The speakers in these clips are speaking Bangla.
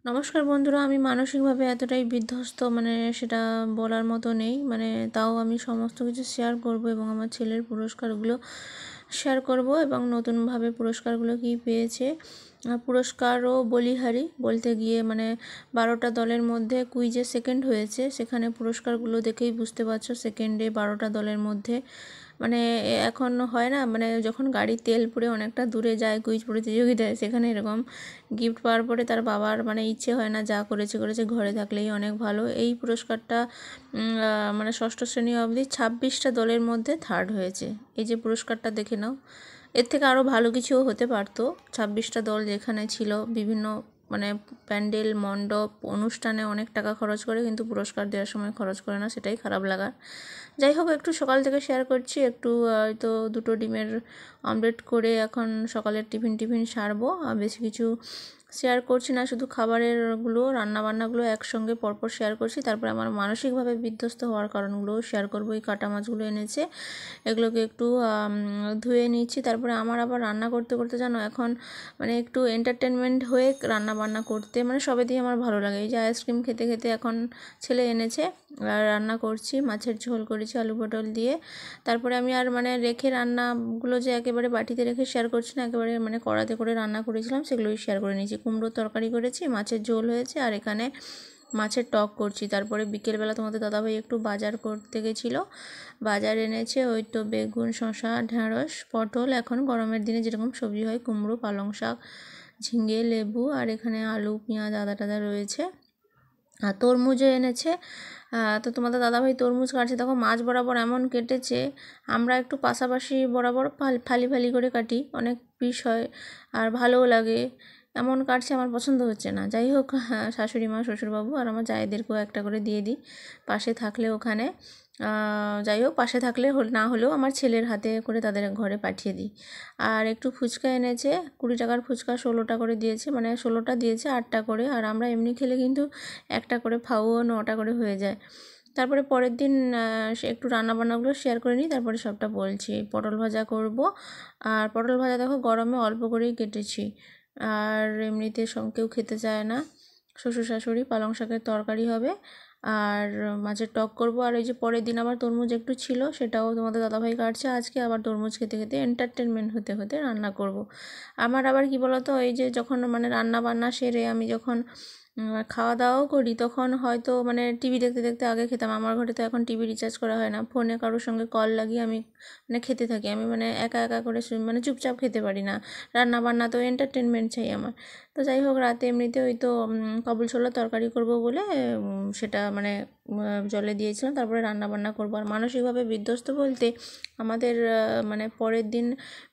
নমস্কার বন্ধুরা, আমি মানসিকভাবে এতটাই বিধ্বস্ত সেটা বলার মতো নেই। তাও আমি সমস্ত কিছু শেয়ার করব এবং আমার ছেলের পুরস্কারগুলো শেয়ার করব এবং নতুনভাবে পুরস্কারগুলো কি পেয়েছে। পুরস্কারও বলিহারি বলতে গিয়ে 12টা দলের মধ্যে কুইজে সেকেন্ড হয়েছে। সেখানে পুরস্কারগুলো দেখেই বুঝতে পারছো, সেকেন্ডে 12টা দলের মধ্যে এখন হয় না, যখন গাড়ির তেল পুড়ে অনেকটা দূরে যায় কুইজ প্রতিযোগিতায়, সেখানে এরকম গিফট পাওয়ার পরে তার বাবার ইচ্ছে হয় না, যা করেছে করেছে, ঘরে থাকলেই অনেক ভালো। এই পুরস্কারটা ষষ্ঠ শ্রেণী অবধি 26টা দলের মধ্যে থার্ড হয়েছে। এই যে পুরস্কারটা দেখে নাও, এর থেকে আরও ভালো কিছুও হতে পারতো। 26টা দল যেখানে ছিল, বিভিন্ন প্যান্ডেল মণ্ডপ অনুষ্ঠানে অনেক টাকা খরচ করে, কিন্তু পুরস্কার দেওয়ার সময় খরচ করে না, সেটাই খারাপ লাগার। যাই হোক, একটু সকাল থেকে শেয়ার করছি। একটু হয়তো 2টো ডিমের অমলেট করে এখন সকালের টিফিন সারবো। বেশি কিছু শেয়ার করছি না, শুধু খাবারেরগুলো রান্নাবান্নাগুলো একসঙ্গে পরপর শেয়ার করছি। তারপরে আমার মানসিকভাবে বিধ্বস্ত হওয়ার কারণগুলোও শেয়ার করবো। এই কাটা মাছগুলো এনেছে, এগুলোকে একটু ধুয়ে নিচ্ছি। তারপরে আমার আবার রান্না করতে করতে জানো, এখন একটু এন্টারটেনমেন্ট হয়ে রান্না বান্না করতে সবে দিয়ে আমার ভালো লাগে। এই যে আইসক্রিম খেতে খেতে এখন ছেলে এনেছে আর রান্না করছি। মাছের ঝোল করেছি আলু পটল দিয়ে। তারপরে আমি আর রেখে রান্নাগুলো যে একেবারে বাটিতে রেখে শেয়ার করছি না, একেবারে কড়াতে করে রান্না করেছিলাম সেগুলোই শেয়ার করে নিয়েছি। কুমড়োর তরকারি করেছি, মাছের ঝোল হয়েছে, আর এখানে মাছের টক করছি। তারপরে বিকেলবেলা তোমাদের দাদাভাই একটু বাজার করতে গেছিলো, বাজার এনেছে ওই তো বেগুন, শসা, ঢ্যাঁড়স, পটল, এখন গরমের দিনে যেরকম সবজি হয়, কুমড়ো, পালং শাক, ঝিঙে, লেবু, আর এখানে আলু, পেঁয়াজ, আদা টাদা রয়েছে। আর তরমুজও এনেছে। তো তোমাদের দাদাভাই তরমুজ কাটছে, দেখো মাছ বরাবর এমন কেটেছে, আমরা একটু পাশাপাশি বরাবর ফালি ফালি করে কাটি, অনেক পিস হয় আর ভালোও লাগে। এমন কাটছে, আমার পছন্দ হচ্ছে না। যাই হোক, শাশুড়ি মা, শ্বশুরবাবু আর আমার জায়েদেরকেও একটা করে দিয়ে দিই পাশে থাকলে ওখানে। যাই হোক, পাশে থাকলে না হলেও আমার ছেলের হাতে করে তাদের ঘরে পাঠিয়ে দিই। আর একটু ফুচকা এনেছে, 20 টাকার ফুচকা 16টা করে দিয়েছে, 16টা দিয়েছে, 8টা করে। আর আমরা এমনি খেলে কিন্তু একটা করে ফাও 9টা করে হয়ে যায়। তারপরে পরের দিন একটু রান্নাবান্নাগুলো শেয়ার করে নিই, তারপরে সবটা বলছি। পটল ভাজা করব, আর পটল ভাজা দেখো গরমে অল্প করেই কেটেছি, আর এমনিতে কেউ খেতে চায় না। শ্বশুর শাশুড়ি, পালং শাকের তরকারি হবে, আর মাছের টক করব। আর এই যে পরের দিন আবার তরমুজ একটু ছিল, সেটাও তোমাদের দাদাভাই কাটছে আজকে। আবার তরমুজ খেতে খেতে এন্টারটেনমেন্ট হতে হতে রান্না করব। আমার আবার কি বলতো, এই যে যখন রান্না বান্না সেরে আমি যখন খাওয়া দাওয়াও করি, তখন হয়তো টিভি দেখতে দেখতে আগে খেতাম। আমার ঘরে তো এখন টিভি রিচার্জ করা হয় না, ফোনে কারোর সঙ্গে কল লাগিয়ে আমি খেতে থাকি। আমি একা একা করে চুপচাপ খেতে পারি না। রান্না বান্না তো এন্টারটেনমেন্ট চাই আমার। তো যাই হোক, রাতে এমনিতে ওই তো কাবুল ছোলার তরকারি করব বলে সেটা জলে দিয়েছিলাম। তারপরে রান্না বান্না করবো। আর মানসিকভাবে বিধ্বস্ত বলতে আমাদের পরের দিন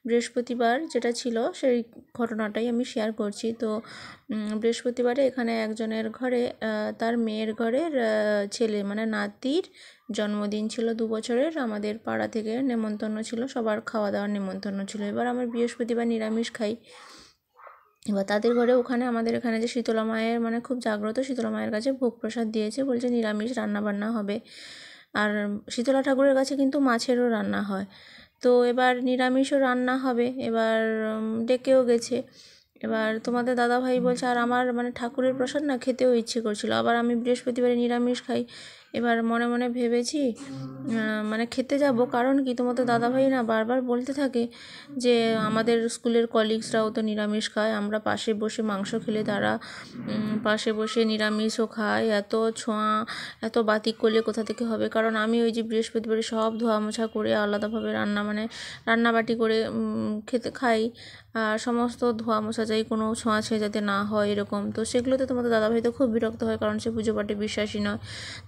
বৃহস্পতিবার যেটা ছিল, সেই ঘটনাটাই আমি শেয়ার করছি। তো বৃহস্পতিবারে এখানে একজনের ঘরে তার মেয়ের ঘরের ছেলে নাতির জন্মদিন ছিল 2 বছরের। আমাদের পাড়া থেকে নেমন্তন্ন ছিল, সবার খাওয়া দাওয়ার নেমন্তন্ন ছিল। এবার আমার বৃহস্পতিবার নিরামিষ খাই। এবার তাদের ঘরে ওখানে আমাদের এখানে যে শীতলা মায়ের খুব জাগ্রত, শীতলা মায়ের কাছে ভোগ প্রসাদ দিয়েছে, বলছে নিরামিষ রান্নাবান্না হবে। আর শীতলা ঠাকুরের কাছে কিন্তু মাছেরও রান্না হয়। তো এবার নিরামিষও রান্না হবে, এবার ডেকেও গেছে। এবার তোমাদের দাদাভাই বলছে, আর আমার ঠাকুরের প্রসাদ না খেতেও ইচ্ছে করছিল, আবার আমি বৃহস্পতিবারে নিরামিষ খাই। এবার মনে মনে ভেবেছি খেতে যাব। কারণ কি, তোমাদের দাদাভাই না বারবার বলতে থাকে যে আমাদের স্কুলের কলিগসরাও তো নিরামিষ খায়, আমরা পাশে বসে মাংস খেলে তারা পাশে বসে নিরামিষও খায়, এত ছোঁয়া এত বাতিক করলে কোথা থেকে হবে। কারণ আমি ওই যে বৃহস্পতিবারে সব ধোয়া মোছা করে আলাদাভাবে রান্নাবাটি করে খেতে খাই, আর সমস্ত ধোয়া মোছা চাই, কোনো ছোঁয়াছুঁয়ি যাতে না হয় এরকম। তো সেগুলোতে তোমাদের দাদাভাই তো খুব বিরক্ত হয়, কারণ সে পুজো পাঠে বিশ্বাসী নয়।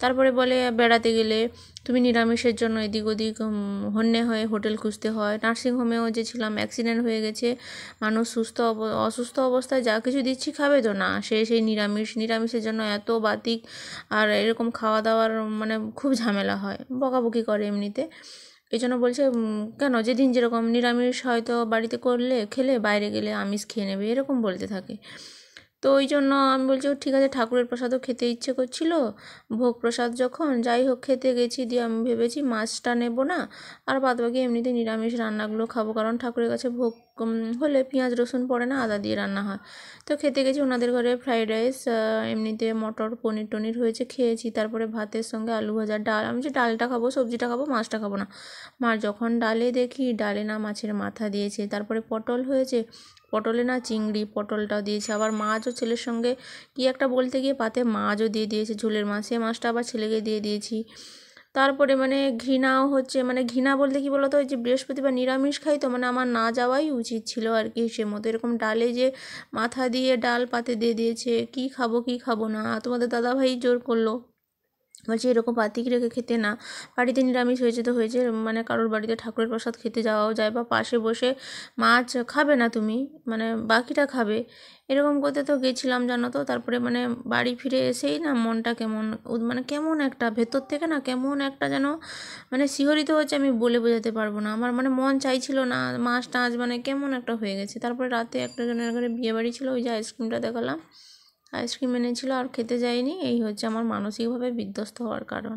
তারপরে বলে, বেড়াতে গেলে তুমি নিরামিষের জন্য এদিক ওদিক হন্যে হয়ে হোটেল খুঁজতে হয়। নার্সিংহোমেও যে ছিলাম, অ্যাক্সিডেন্ট হয়ে গেছে মানুষ, অসুস্থ অবস্থায় যা কিছু দিচ্ছি খাবে তো না, সেই নিরামিষের জন্য এত বাতিক, আর এরকম খাওয়া দাওয়ার খুব ঝামেলা হয়, বকাবকি করে এমনিতে। এই জন্য বলছে কেন, যেদিন যেরকম নিরামিষ হয়তো বাড়িতে খেলে বাইরে গেলে আমিষ খেয়ে নেবে, এরকম বলতে থাকে। তো ওই জন্য আমি বলছি ঠিক আছে, ঠাকুরের প্রসাদও খেতে ইচ্ছে করছিল, ভোগ প্রসাদ যখন, যাই হোক খেতে গেছি। দিয়ে আমি ভেবেছি মাছটা নেব না, আর বাদবাকি এমনিতে নিরামিষ রান্নাগুলো খাবো, কারণ ঠাকুরের কাছে ভোগ হলে পেঁয়াজ রসুন পড়ে না, আদা দিয়ে রান্না হয়। তো খেতে গেছি ওনাদের ঘরে ফ্রাইড রাইস, এমনিতে মটর পনির টনির হয়েছে, খেয়েছি। তারপরে ভাতের সঙ্গে আলু ভাজা, ডাল। আমি যে ডালটা খাবো, সবজিটা খাবো, মাছটা খাবো না। মার যখন ডালে দেখি, ডালে না মাছের মাথা দিয়েছে। তারপরে পটল হয়েছে, পটলে না চিংড়ি, পটলটাও দিয়েছে। আবার মাছও ছেলের সঙ্গে কি একটা বলতে গিয়ে পাতে মাছও দিয়ে দিয়েছে, ঝোলের মাছ। সে মাছটা আবার ছেলেকে দিয়ে দিয়েছি। তারপরে মানে ঘৃণাও হচ্ছে, মানে ঘৃণা বলতে কী বলতো, ওই যে বৃহস্পতিবার নিরামিষ খাই, তো মানে আমার না যাওয়াই উচিত ছিল আর কি। সে মতো এরকম ডালে যে মাথা দিয়ে ডাল পাতে দিয়ে দিয়েছে, কি খাবো কি খাবো না। তোমাদের দাদাভাই জোর করলো, বলছে এরকম পাতিক রেখে খেতে না, বাড়িতে নিরামিষ হয়েছে তো হয়েছে, মানে কারোর বাড়িতে ঠাকুরের প্রসাদ খেতে যাওয়াও যায়, বা পাশে বসে মাছ খাবে না তুমি, মানে বাকিটা খাবে, এরকম করতে তো গেছিলাম জানো তো। তারপরে মানে বাড়ি ফিরে এসেই না মনটা কেমন মানে কেমন একটা ভেতর থেকে না কেমন একটা যেন মানে শিহরিত হচ্ছে, আমি বলে বোঝাতে পারবো না। আমার মানে মন চাইছিল না, মাছ টাছ মানে কেমন একটা হয়ে গেছে। তারপরে রাতে একটা জনের ঘরে বিয়ে বাড়ি ছিল, ওই যে আইসক্রিমটা দেখালাম, আইসক্রিম এনেছিল, আর খেতে যাইনি। এই হচ্ছে আমার মানসিকভাবে বিধ্বস্ত হওয়ার কারণ।